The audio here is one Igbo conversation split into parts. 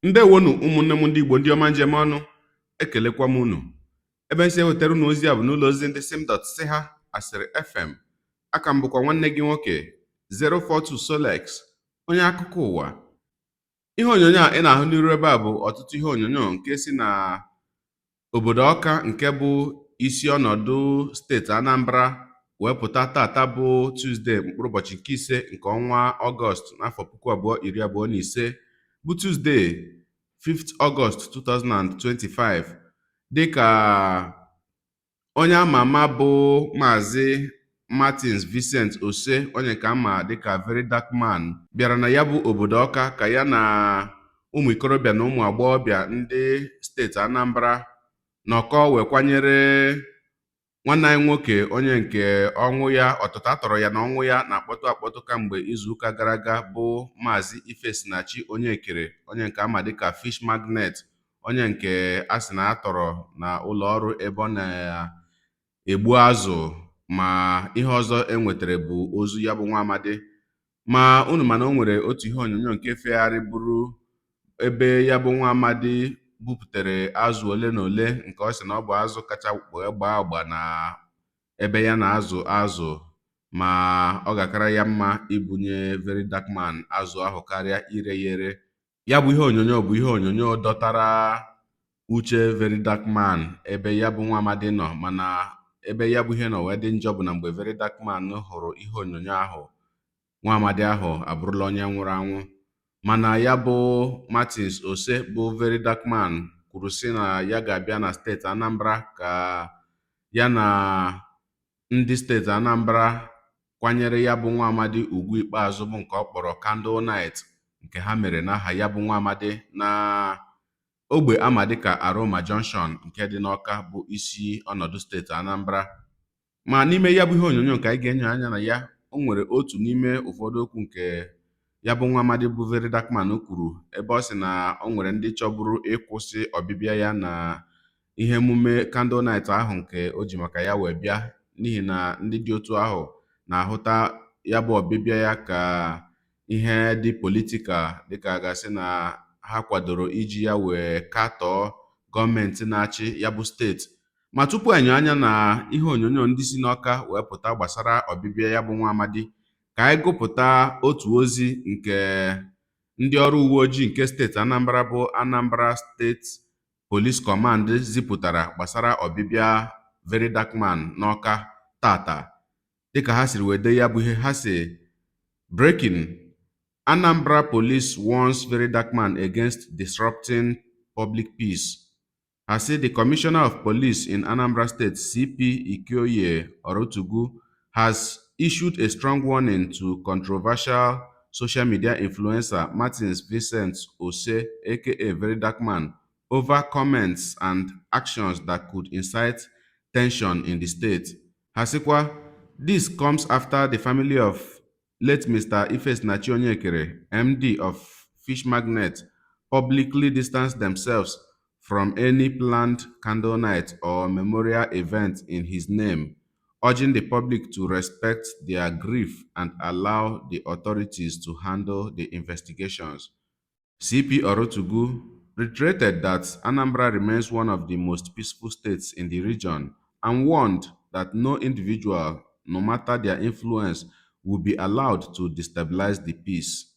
Ndewonu ụmụnne m ndị Igbo ndị ọma njem ọnụ, ekelekwa m unu. Ebe nsi ewetara unu ozi a bụ n'ụlọ ozi ndị sim.si ha asịrị FM. Aka m bụkwa nwanne gị nwoke 042 Solex, onye akụkọ ụwa. Ihe onyonyo a ị na-ahụ n'iru ebe a bụ ọtụtụ ihe onyonyo nke si na obodo Ọka nke bụ isi ọnọdụ steeti Anambra wee pụta tata bụ Tuzdee mkpụrụ ụbọchị nke ise nke ọnwa Ọgọst n'afọ 2025 bụ Tuzdee 5th August 2025 dịka onye ama ama bụ Maazị Martins Vincent Ose, onye ka ama dịka Very Dark Man, bịara na ya bụ obodo Ọka ka ya na ụmụ ikorobịa na ụmụ agbọghọbịa ndị steeti Anambra nọkọ wee kwanyere nwanne anyị nwoke onye nke ọnwụ ya ọtụtụ atọrọ ya na ọnwụ ya na-akpọtụ akpọtụ kamgbe izuụka gara aga bụ Maazị Ifesinachi Onyekere, onye nke ama dịka Fish Magnet, onye nke a sị na atọrọ na ụlọ ọrụ ebe ọ na-egbu azụ ma ihe ọzọ enwetara bụ ozu ya bụ nwa amadi. Ma unu mana o nwere otu ihe onyonyo nke fegharị bụrụ ebe ya bụ nwa amadi bupụtere azụ ole na ole nke ọ sị na ọ bụ azụ kacha wee gbaa agba na ebe ya na-azụ azụ, ma ọ ga-akara ya mma ibunye Very Dark Man azụ ahụ karịa ire ya ere. Ya bụ ihe onyonyo bụ ihe onyonyo dọtara uche Very Dark Man ebe ya bụ nwa amadi nọ, mana ebe ya bụ ihe nọ wee dị njọ bụ na mgbe Very Dark Man hụrụ ihe onyonyo ahụ, nwa amadi ahụ abụrụla onye nwụrụ anwụ. Mana ya bụ Martins Ose bụ Very Dark Man kwuru sị na ya ga-abịa na steeti Anambra ka ya na ndị steeti Anambra kwanyere ya bụ nwa amadi ugwu ikpeazụ bụ nke ọ kpọrọ Candle Night, nke ha mere n'aha ya bụ nwa amadi na ogbe ama dịka Aroma Junction nke dị n'Ọka bụ isi ọnọdụ steeti Anambra. Ma n'ime ya bụ ihe onyonyo nke anyị ga-enyo anya na ya, o nwere otu n'ime ụfọdụ okwu nke ya bụ nwa amadi bụ Very Dark Man kwuru, ebe ọ sị na o nwere ndị chọburu ịkwụsị ọbịbịa ya na ihe emume Candle Night ahụ nke o ji maka ya wee bịa, n'ihi na ndị dị otu ahụ na-ahụta ya bụ ọbịbịa ya ka ihe dị politikal, dịka a ga-asị na ha kwadoro iji ya wee katọọ gọọmenti na-achị ya bụ steeti. Ma tupu anyị anya na ihe onyonyo ndị si n'Ọka wee pụta gbasara ọbịbịa ya bụ nwa amadi, ka anyị gụpụta otu ozi nke ndị ọrụ uwe ojii nke steeti Anambra bụ Anambra State Police Command zipụtara gbasara ọbịbịa Very Dark Man n'Ọka tata. Dịka ha siri wee dee ya bụ ihe, ha si: Breaking: Anambra Police warns Very Dark Man against disrupting public peace. Ha si the Commissioner of Police in Anambra State, CP Ikeoye Orotugu, has issued a strong warning to controversial social media influencer Martins Vincent Ose, aka Very Dark Man, over comments and actions that could incite tension in the state. Hasikwa, this comes after the family of late Mr. Ifesinachi Onyekere, MD of Fish Magnet, publicly distanced themselves from any planned candle night or memorial event in his name, urging the public to respect their grief and allow the authorities to handle the investigations. CP Orotugu reiterated that Anambra remains one of the most peaceful states in the region and warned that no individual, no matter their influence, will be allowed to destabilize the peace.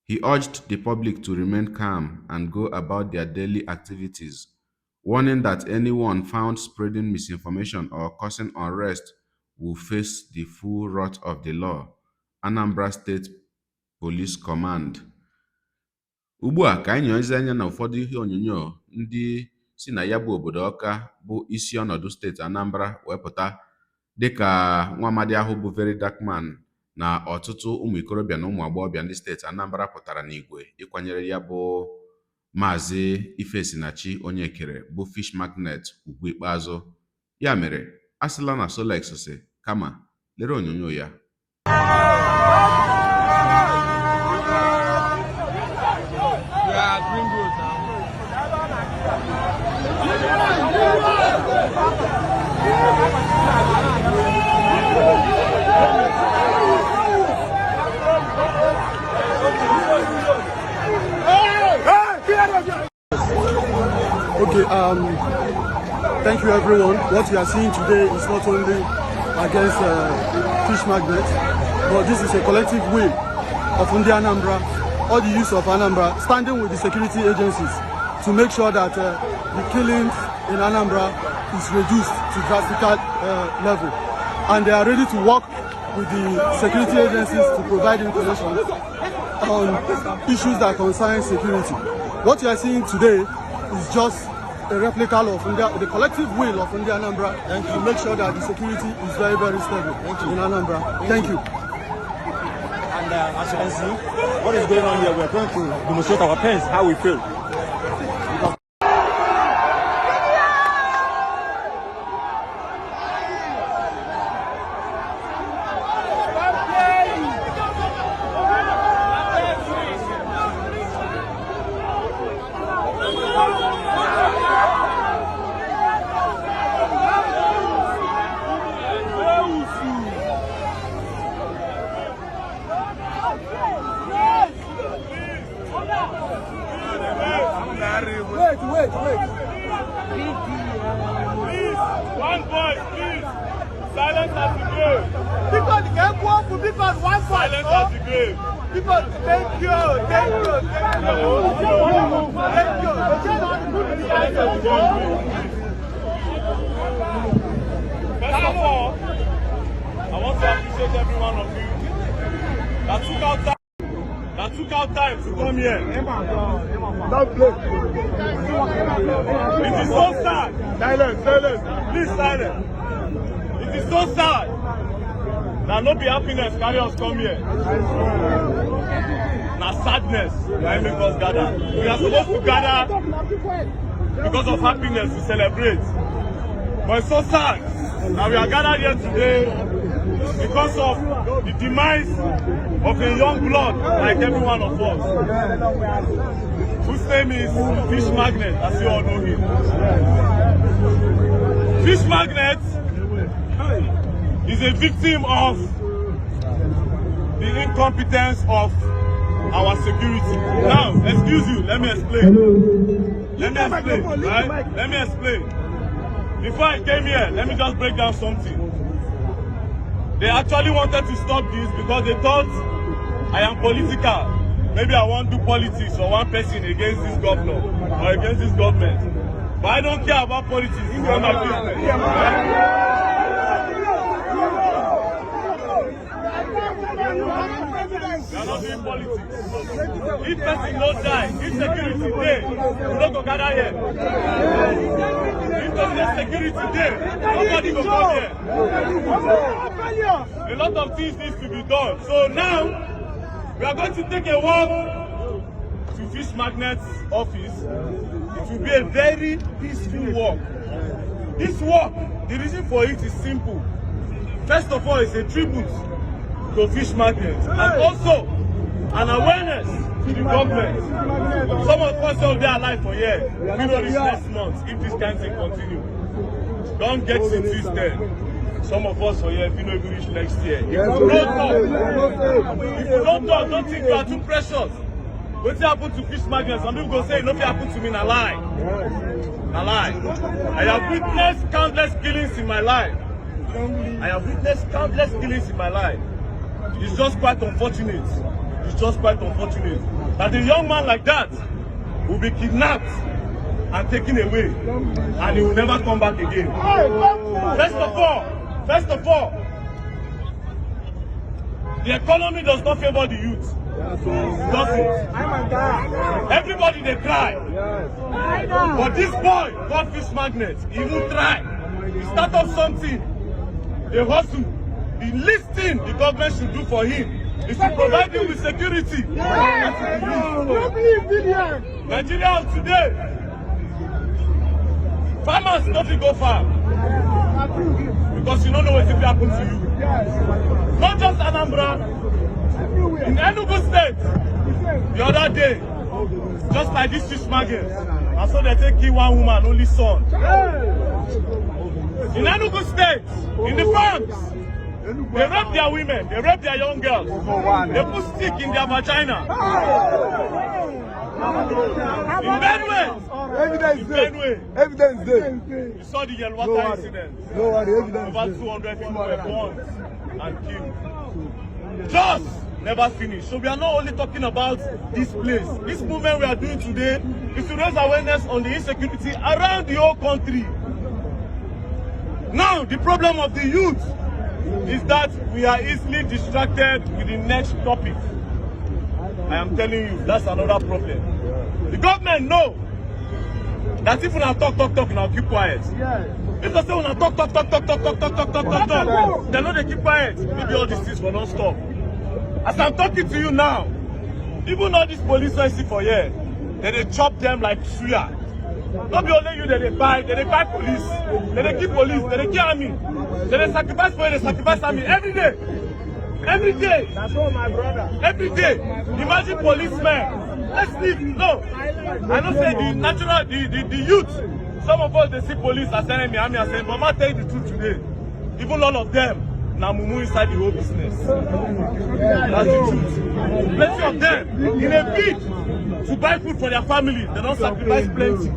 He urged the public to remain calm and go about their daily activities, warning that anyone found spreading misinformation or causing unrest will face the full wrath of the law. Anambra State Police Command. Ugbu a ka anyị nyoozi anya na ụfọdụ ihe onyonyo ndị si na ya bụ obodo Ọka bụ isi ọnọdụ steeti Anambra wee pụta, dịka nwa amadi ahụ bụ Very Dark Man na ọtụtụ ụmụ ikorobịa na ụmụ agbọghọbịa ndị steeti Anambra pụtara n'igwe ịkwanyere ya bụ Maazị Ifesinachi Onyekere bụ Fish Magnet ugwu ikpeazụ. Ya mere, asịla na Solex sị, kama lere onyonyo ya. Thank you, everyone. What we are seeing today is not only against fish magnets, but this is a collective will of Ndi Anambra, all the youth of Anambra, standing with the security agencies to make sure that the killings in Anambra is reduced to drastical level. And they are ready to work with the security agencies to provide information on issues that concern security. What you are seeing today is just a replica of the collective will of Ndi Anambra to make sure that the security is very, very stable in Anambra. Thank you. And as you can see, what is going on here, we are going to demonstrate our pains, how we feel. Wait. Please, one voice, please. Silence at the grave. Because one voice. Silence at the grave. Because thank you. First of all, I want to appreciate every one of you that took out time to come here. Don't play. It is so sad. Silence. Please silence. It is so sad that no be happiness carry us come here. Now sadness that make us gather. We are supposed to gather because of happiness to celebrate. But it's so sad that we are gathered here today because of the demise of a young blood like every one of us, whose name is Fish Magnet, as you all know him. Fish Magnet is a victim of the incompetence of our security. Now, excuse you, let me explain. Let me explain. Before I came here, let me just break down something. They actually wanted to stop this because they thought I am political. Maybe I want to do politics for one person against this governor or against this government. But I don't care about politics. It's none of business. We are not doing politics. If person don't die, if security there, we don't go gather here. If there's security there, nobody will come here. A lot of things need to be done. So now, we are going to take a walk to Fish Magnet's office. It will be a very peaceful walk. This walk, the reason for it is simple. First of all, it's a tribute to Fish Magnet and also an awareness to the government. Some of us will be alive for years. We know this next month if this kind of thing continue. Don't get it twisted. Some of us are here, if you know, reach next year. If you don't talk, don't think you are too precious. What's happened to Fish Magnet? Some people go say, nothing happened to me in a lie. A lie. I have witnessed countless killings in my life. It's just quite unfortunate. That a young man like that will be kidnapped and taken away, and he will never come back again. First of all, the economy does not favor the youth. It doesn't. Everybody they cry. But this boy, called Fish Magnet, he will try. He start up something. A hustle. The least thing the government should do for him is to provide him with security. Nigeria of today, farmers don't go farm because you don't know what will happen to you. Not just Anambra, in Enugu State, the other day, just like this Fish Magnet, and so they take one woman, only son. In Enugu State, in the farms, they rape their women, they rape their young girls, they put stick in their vagina. Evidence there. Evidence there. You saw the Yelwata incident. No worry, evidence Over 200 people were burned and killed. Just never finished. So we are not only talking about this place. This movement we are doing today is to raise awareness on the insecurity around the whole country. Now, the problem of the youth is that we are easily distracted with the next topic. I am telling you, that's another problem. The government know that if we talk, now keep quiet. If they say we talk, they know they keep quiet. Maybe all these things will not stop. As I'm talking to you now, even all these police I see for here, they chop them like suya. Not be only you that they buy police, they keep police, they keep army, they sacrifice for you, they sacrifice army every day. Every day. That's all, my brother. Every day. Imagine policemen. Let's leave. No. I don't say the natural, the youth. Some of us, they see police as enemy, army as enemy. But I'm tell you the truth today. Even all of them, now mumu inside the whole business. That's the truth. Plenty of them, in a bid to buy food for their family, they don't sacrifice plenty.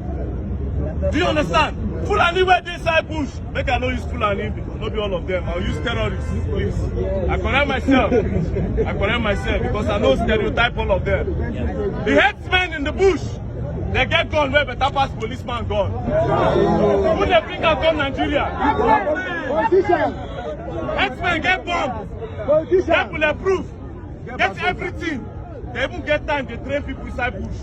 Do you understand? Fulani where they inside bush. Make I know use Fulani, not be all of them. I'll use terrorists, please. I correct myself because I know stereotype all of them. The headsmen in the bush, they get gun where better pass policeman gun. Who they bring out from Nigeria? Headsmen get bombs, get bulletproof, get everything. They even get time, they train people inside bush.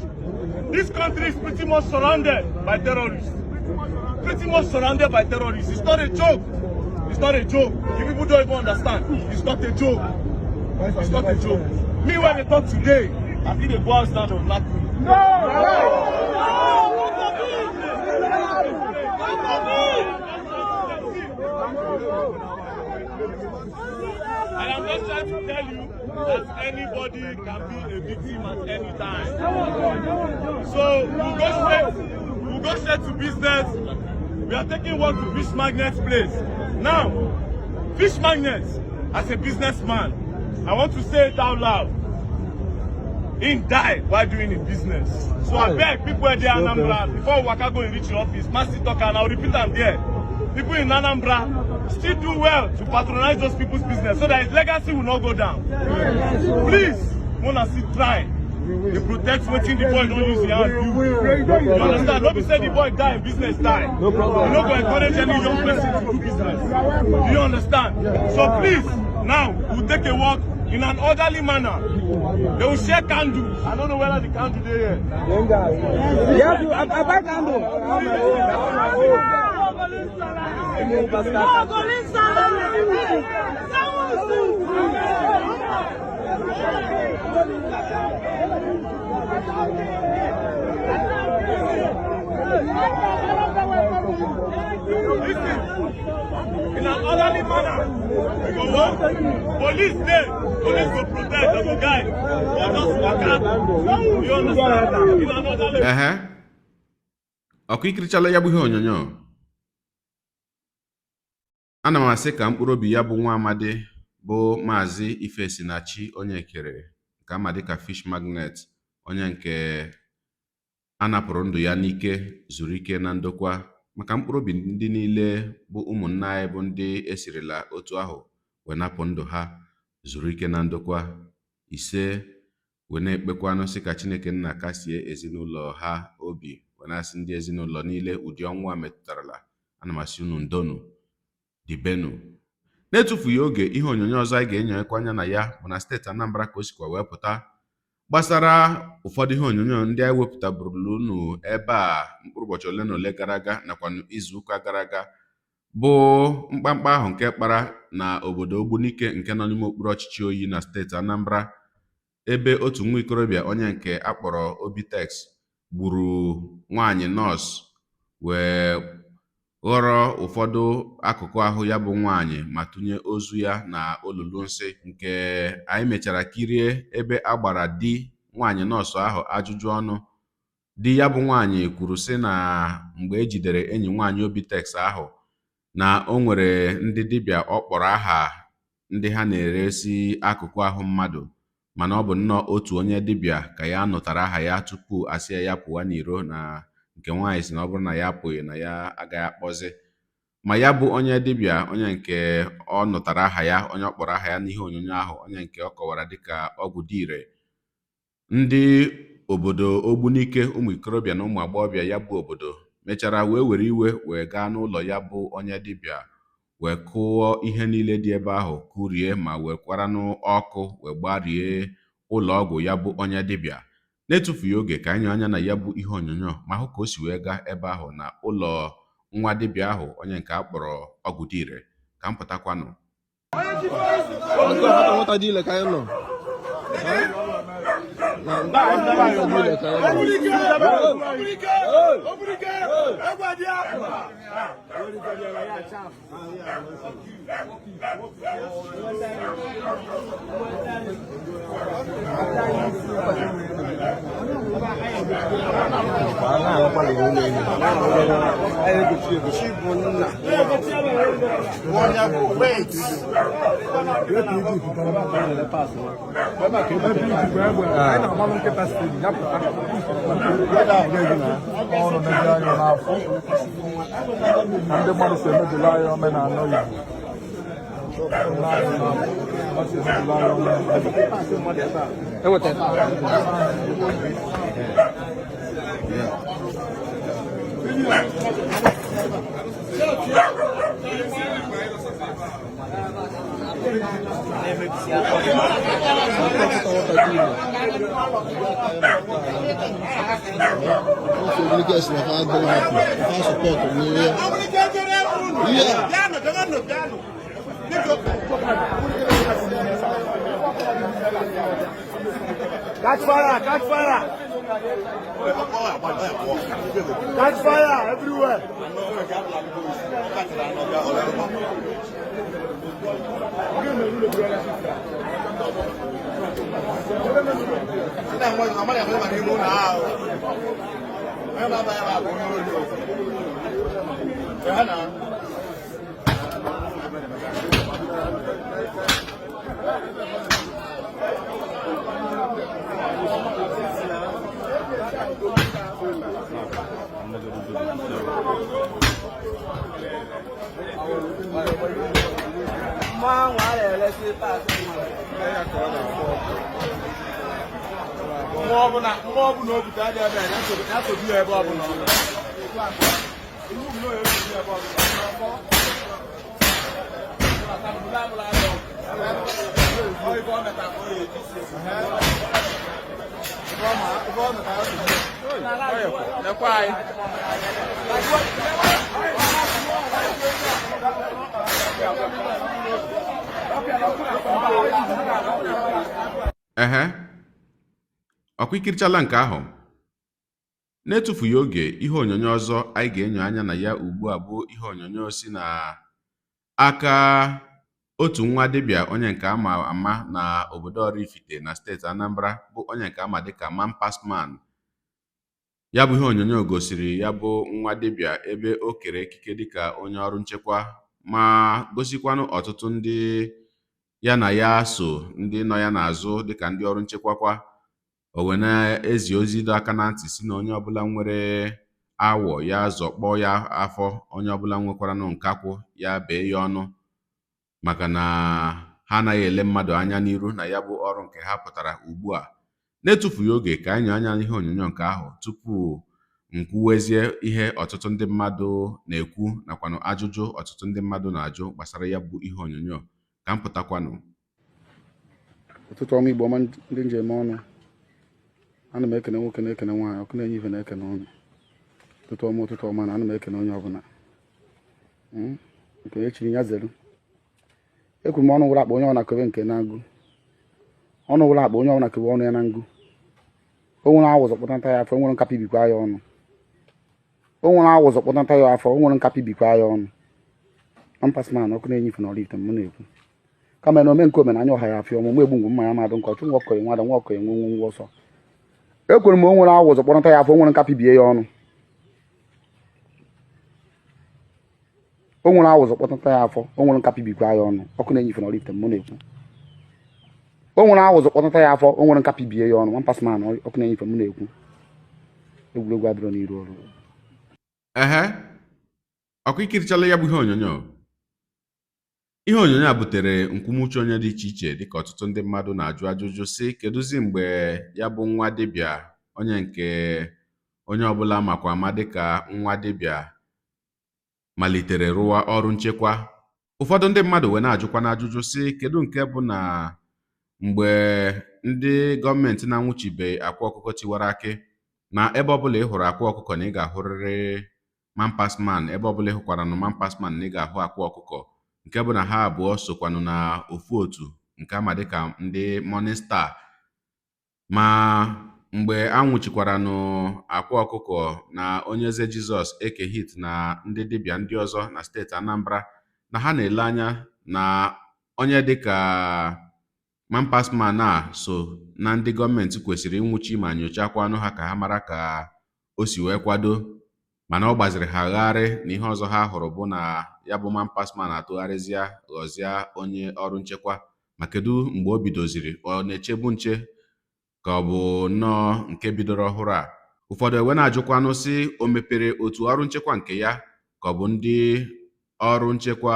This country is pretty much surrounded by terrorists. Pretty much surrounded by terrorists. It's not a joke. It's not a joke. You people don't even understand. It's not a joke. It's not a joke. Me when they talk today, I think they go outside of black people. And I'm just trying to tell you that anybody can be a victim at any time. So we'll go straight to business. We are taking work to Fish Magnet's place. Now, Fish Magnet, as a businessman, I want to say it out loud. He died while doing his business. So I beg people in Anambra, before Waka go and reach your office, Master Talker, and I'll repeat them there. People in Anambra still do well to patronize those people's business so that his legacy will not go down. Please, wanna see try. They protect waiting the boy don't use the hand do. You understand? Nobody say the boy die in business die. No problem. You not going to encourage any young person to do business. Do you understand? So please, now we'll take a walk in an orderly manner. They will share candles. I don't know whether the candle they here. Yeah, I buy candle. Listen, in an orderly manner, we go walk. Police there, police go protect, they go guide. Or just waka. You understand? In an orderly manner. Ọkụ ikirichala ya bụ ihe onyonyo. Ana m asị ka mkpụrụ obi ya bụ nwa amadi bụ Maazị Ifesinachi onye kere nke ama dịka Fish Magnet, onye nke a napụrụ ndụ ya n'ike zuru ike na ndokwa, maka mkpụrụ obi ndị niile bụ ụmụnna anyị bụ ndị esirila otu ahụ wee napụ ndụ ha zuru ike na ndokwa. Ise, wee na-ekpekwanụ sị ka Chineke nna kasie ezinụlọ ha obi, wee na-asị ndị ezinụlọ niile ụdị ọnwụ a metụtarala, ana m asị unu ndonu dibenu. Na-etufughị oge, ihe onyonyo ọzọ anyị ga-enyekwa anya na ya bụ na steeti Anambra ka o sikwa wee pụta gbasara ụfọdụ ihe onyonyo ndị anyị wepụtabụrụla unu ebe a mkpụrụ ụbọchị ole na ole gara aga nakwa izuụka gara aga, bụ mkpamkpa ahụ nke kpara na obodo Ogbunike nke nọ n'ime okpuru ọchịchị Oyi na steeti Anambra, ebe otu nwa ikorobịa onye nke akpọrọ Obitex gburu nwaanyị nọọsụ wee ghọrọ ụfọdụ akụkụ ahụ ya bụ nwaanyị ma tụnye ozu ya na olulu nsị, nke anyị mechara kirie ebe a gbara di nwaanyị nọọsụ ahụ ajụjụ ọnụ. Di ya bụ nwaanyị kwuru sị na mgbe ejidere enyi nwaanyị Obitex ahụ na o nwere ndị dibịa ọ kpọrọ aha ndị ha na-eresi akụkụ ahụ mmadụ mana ọ bụ nnọọ otu onye dibịa ka ya nụtara aha ya tupu asị ya pụwa n'iro na nke nwaanyị si na ọ bụrụ na ya apụghị na ya agaghị akpọzi. Ma ya bụ onye dibịa, onye nke ọ nụtara aha ya, onye ọ kpọrọ aha ya n'ihe onyonyo ahụ, onye nke ọ kọwara dịka ọgwụ dị ire, ndị obodo Ogbunike, ụmụ ikorobịa na ụmụ agbọghọbịa ya bụ obodo mechara wee were iwe wee gaa n'ụlọ ya bụ onye dibịa wee kụọ ihe niile dị ebe ahụ kụrie ma wee kwaranụ ọkụ wee gbarie ụlọ ọgwụ ya bụ onye dibịa. N'etufughị oge ka anyị anya na ya bụ ihe onyonyo ma hụ ka o si wee gaa ebe ahụ na ụlọ nwa dibịa ahụ, onye nke a kpọrọ ọgwụ dị ire. Ka m pụtakwanụ. Catch fire! Catch fire! Catch fire everywhere! ọkwa ikirichala nke ahụ. N'etufughị oge, ihe onyonyo ọzọ anyị ga-enyo anya na ya ugbu a bụ ihe onyonyo si na aka otu nwa dibịa, onye nke ama ama na obodo Oraifite na steeti Anambra, bụ onye nke ama dịka Man Pass Man. Ya bụ ihe onyonyo gosiri ya bụ nwa dibịa ebe o kere ekike dịka onye ọrụ nchekwa, ma gosikwanụ ọtụtụ ndị ya na ya so, ndị nọ ya n'azụ dịka ndị ọrụ nchekwa kwa. O wee na-ezi ozi dọ aka na ntị si na onye ọbụla nwere awọ ya zọkpọ ya afọ, onye ọbụla nwekwaranụ nkakwụ ya bee ya ọnụ, maka na ha anaghị ele mmadụ anya n'iru na ya bụ ọrụ nke ha pụtara ugbu a. N'etufughị oge ka anyị anya ihe onyonyo nke ahụ tupu nkwuwezie ihe ọtụtụ ndị mmadụ na-ekwu nakwanụ ajụjụ ọtụtụ ndị mmadụ na-ajụ gbasara ya bụ ihe onyonyo. Ka m pụtakwanụ. Ụtụtụ ọma Igbo ọma ndị njem ọnụ. Ana m ekene nwoke na-ekene nwaanyị, ọkụ na-enye ife na-ekene ọnụ. Ụtụtụ ọma na ana m ekene onye ọbụla nke echiri ya zelu. Ekwuru m ọnụ wụrụ akpa onye ọbụla kebe nke na ngụ. Ọnụ wụrụ akpa onye ọbụla kebe ọnụ ya na ngụ. O nwere awụzọ kpụtata ya afọ, o nwere nkapị bikwa ya ọnụ. O nwere awụzọ kpụtata ya afọ, o nwere nkapị bikwa ya ọnụ. Man Pass Man, ọkụ na-enye ife na Oraifite m na-ekwu. Kama na ome nke omenanya ọha ya afịa ọmụmụ egbu ngwu mmanya mmadụ nke ọchụ nwa ọkọghị nwada nwa ọkọghị nwe ọsọ. Ekwere m o nwere awụzọ kpọrọta ya afọ, o nwere nkapị bie ya ọnụ. O nwere awụzọ kpọtata ya afọ, o nwere nkapị bikwa ya ọnụ. Ọkụ na-enye ife na Oraifite m na-ekwu. o nwere awụzụ kpọtata ya afọ o nwere nkapị bie ya ọnụ one pass man ọkụ na ife m na-ekwu egwuregwu adịrọ n'iru ọrụ ehe ọkụ ikirichala ya bụ ihe onyonyo a butere nkwumuche onye dị iche iche dịka ọtụtụ ndị mmadụ na-ajụ ajụjụ sị kedụzi mgbe ya bụ nwa dibịa onye nke onye ọbụla makwa ama dịka nwa dibịa malitere rụwa ọrụ nchekwa. Ụfọdụ ndị mmadụ wee na-ajụkwa n'ajụjụ sị kedu nke bụ na mgbe ndị gọọmenti na-anwụchibe akwa ọkụkọ tiwara akị na ebe ọbụla ị hụrụ akwa ọkụkọ na ị ga-ahụrịrị mampasman, ebe ọbụla ị hụkwara na mampasman na ị ga-ahụ akwa ọkụkọ, nke bụ na ha abụọ sokwanụ na ofu otu nke ama dịka ndị Morning Star. Ma mgbe anwụchikwaranụ akwa ọkụkọ na onye eze Jizọs Ekehit na ndị dibịa ndị ọzọ na steeti Anambra, na ha na-ele anya na onye dịka mampasman a so na ndị gọọmenti kwesịrị ịnwụchi ma nyochakwa anụ ha ka ha mara ka o si wee kwado, mana ọ gbaziri ha agharị na ihe ọzọ ha hụrụ bụ na ya bụ mampasman atụgharịzịa ghọzie onye ọrụ nchekwa. Ma kedu mgbe o bidoziri? Ọ na-echebu nche ka ọ bụ nnọọ nke bidoro ọhụrụ a? Ụfọdụ ewe na-ajụkwanụ sị o mepere otu ọrụ nchekwa nke ya ka ọ bụ ndị ọrụ nchekwa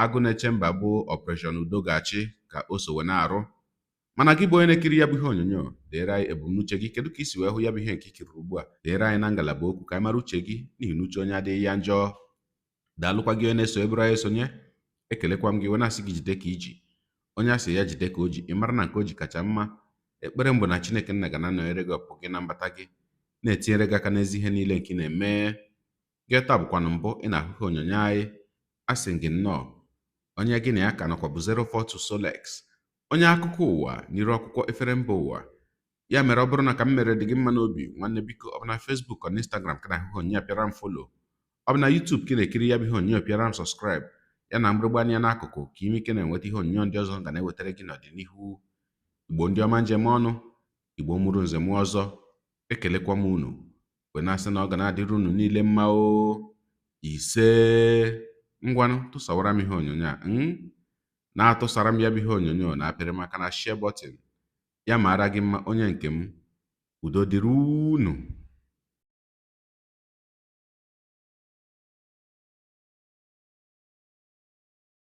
agụ na-eche mba bụ Operation Udogachi ka o so wee na-arụ. Mana gị bụ onye na-ekiri ya bụ ihe onyonyo, deere anyị ebumnuche gị. Kedu ka isi wee hụ ya bụ ihe nke ikiri ugbu a? Deere anyị na ngalaba okwu ka anyị mara uche gị, n'ihi na uche onye adịghị ya njọ. Daalụkwa gị onye na-eso eburu anyị esonye. Ekelekwa m gị wee na-asị gị jide ka iji. Onye asị ya jide ka o ji, ị mara na nke o ji kacha mma. Ekpere mbụ na Chineke nna ga na-anọnyere gị ọpụ gị na mbata gị, na-etinyere gị aka n'ezi ihe niile nke ị na-eme. Gị taa bụkwanụ mbụ ị na-ahụ ihe onyonyo anyị, asị gị nnọọ. Onye gị na ya ka nọkwa bụ 042 Solex, onye akụkọ ụwa n'iru akwụkwọ efere mba ụwa. Ya mere ọ bụrụ na ka m mere dị gị mma n'obi, nwanne biko ọ bụ na Facebook ọ na Instagram ka na-ahụ onyonyo pịara m follow, ọ bụ na YouTube ka na-ekiri ya bụ ihe onyonyo pịara m subscribe, ya na mgbịrịgba anya n'akụkụ ka ime ike na-enweta ihe onyonyo ndị ọzọ ga na-ewetara gị n'ọdịnihu. Igbo ndị ọma njem ọnụ, Igbo mụrụ nze m ọzọ, ekelekwa m unu wee na-asị na ọ ga na-adịrị unu niile mma o. Ise ngwanụ tụsawara m ihe onyonyo a na-atụsara m ya bụ ihe onyonyo na-apịrị m aka na share button. Ya mara gị mma onye nke m. Udo dịrị unu.